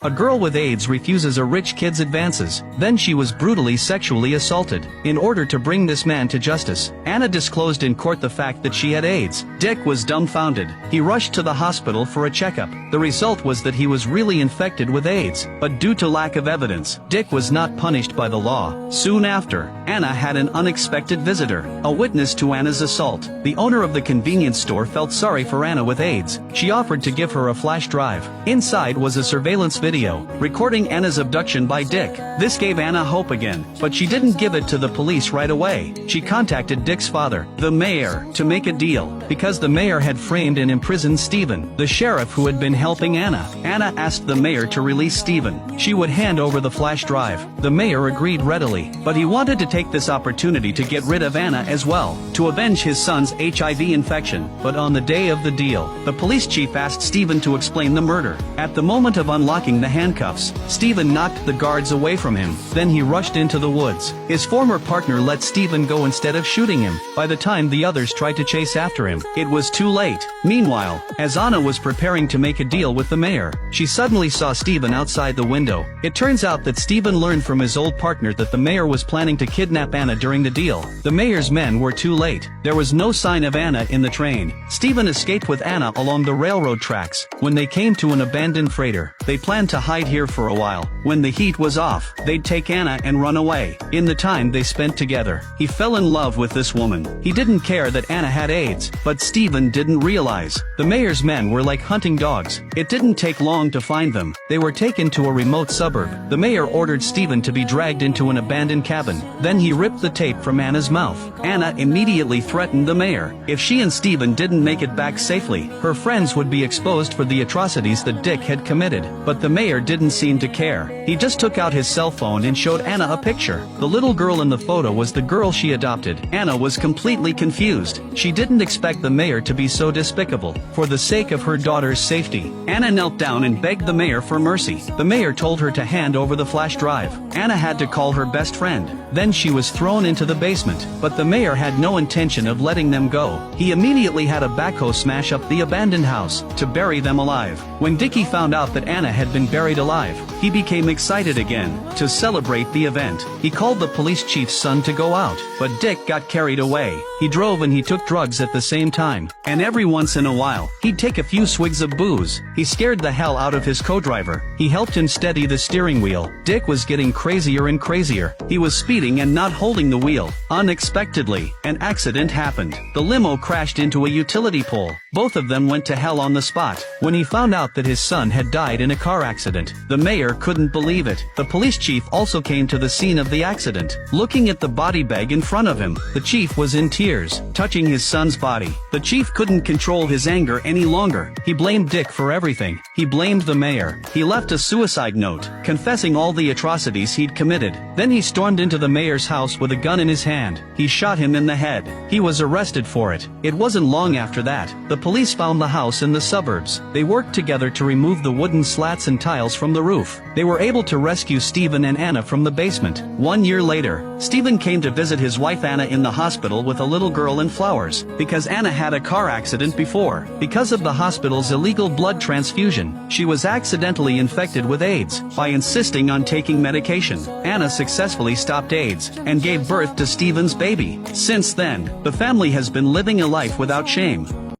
A girl with AIDS refuses a rich kid's advances, then she was brutally sexually assaulted. In order to bring this man to justice, Anna disclosed in court the fact that she had AIDS. Dick was dumbfounded. He rushed to the hospital for a checkup. The result was that he was really infected with AIDS, but due to lack of evidence, Dick was not punished by the law. Soon after, Anna had an unexpected visitor, a witness to Anna's assault. The owner of the convenience store felt sorry for Anna with AIDS. She offered to give her a flash drive. Inside was a surveillance video recording Anna's abduction by Dick. This gave Anna hope again, but she didn't give it to the police right away. She contacted Dick's father, the mayor, to make a deal, because the mayor had framed and imprisoned Stephen, the sheriff who had been helping Anna. Anna asked the mayor to release Stephen. She would hand over the flash drive. The mayor agreed readily, but he wanted to take this opportunity to get rid of Anna as well, to avenge his son's HIV infection. But on the day of the deal, the police chief asked Stephen to explain the murder. At the moment of unlocking the handcuffs, Stephen knocked the guards away from him. Then he rushed into the woods. His former partner let Stephen go instead of shooting him. By the time the others tried to chase after him, it was too late. Meanwhile, as Anna was preparing to make a deal with the mayor, she suddenly saw Stephen outside the window. It turns out that Stephen learned from his old partner that the mayor was planning to kidnap Anna during the deal. The mayor's men were too late. There was no sign of Anna in the train. Stephen escaped with Anna along the railroad tracks. When they came to an abandoned freighter, they planned to hide here for a while. When the heat was off, they'd take Anna and run away. In the time they spent together, he fell in love with this woman. He didn't care that Anna had AIDS, but Stephen didn't realize. The mayor's men were like hunting dogs. It didn't take long to find them. They were taken to a remote suburb. The mayor ordered Stephen to be dragged into an abandoned cabin. Then he ripped the tape from Anna's mouth. Anna immediately threatened the mayor. If she and Stephen didn't make it back safely, her friends would be exposed for the atrocities that Dick had committed. But the mayor didn't seem to care. He just took out his cell phone and showed Anna a picture. The little girl in the photo was the girl she adopted. Anna was completely confused. She didn't expect the mayor to be so despicable. For the sake of her daughter's safety, Anna knelt down and begged the mayor for mercy. The mayor told her to hand over the flash drive. Anna had to call her best friend. Then she was thrown into the basement. But the mayor had no intention of letting them go. He immediately had a backhoe smash up the abandoned house to bury them alive. When Dickie found out that Anna had been buried alive, he became excited again. To celebrate the event, he called the police chief's son to go out, but Dick got carried away. He drove and he took drugs at the same time, and every once in a while, he'd take a few swigs of booze. He scared the hell out of his co-driver. He helped him steady the steering wheel. Dick was getting crazier and crazier. He was speeding and not holding the wheel. Unexpectedly, an accident happened. The limo crashed into a utility pole. Both of them went to hell on the spot. When he found out that his son had died in a car accident, the mayor couldn't believe it. The police chief also came to the scene of the accident. Looking at the body bag in front of him, the chief was in tears, touching his son's body. The chief couldn't control his anger any longer. He blamed Dick for everything. He blamed the mayor. He left a suicide note, confessing all the atrocities he'd committed. Then he stormed into the mayor's house with a gun in his hand. He shot him in the head. He was arrested for it. It wasn't long after that. The police found the house in the suburbs. They worked together to remove the wooden slats and tiles from the roof. They were able to rescue Stephen and Anna from the basement. 1 year later, Stephen came to visit his wife Anna in the hospital with a little girl and flowers, because Anna had a car accident before. Because of the hospital's illegal blood transfusion, she was accidentally infected with AIDS. By insisting on taking medication, Anna successfully stopped AIDS and gave birth to Stephen's baby. Since then, the family has been living a life without shame.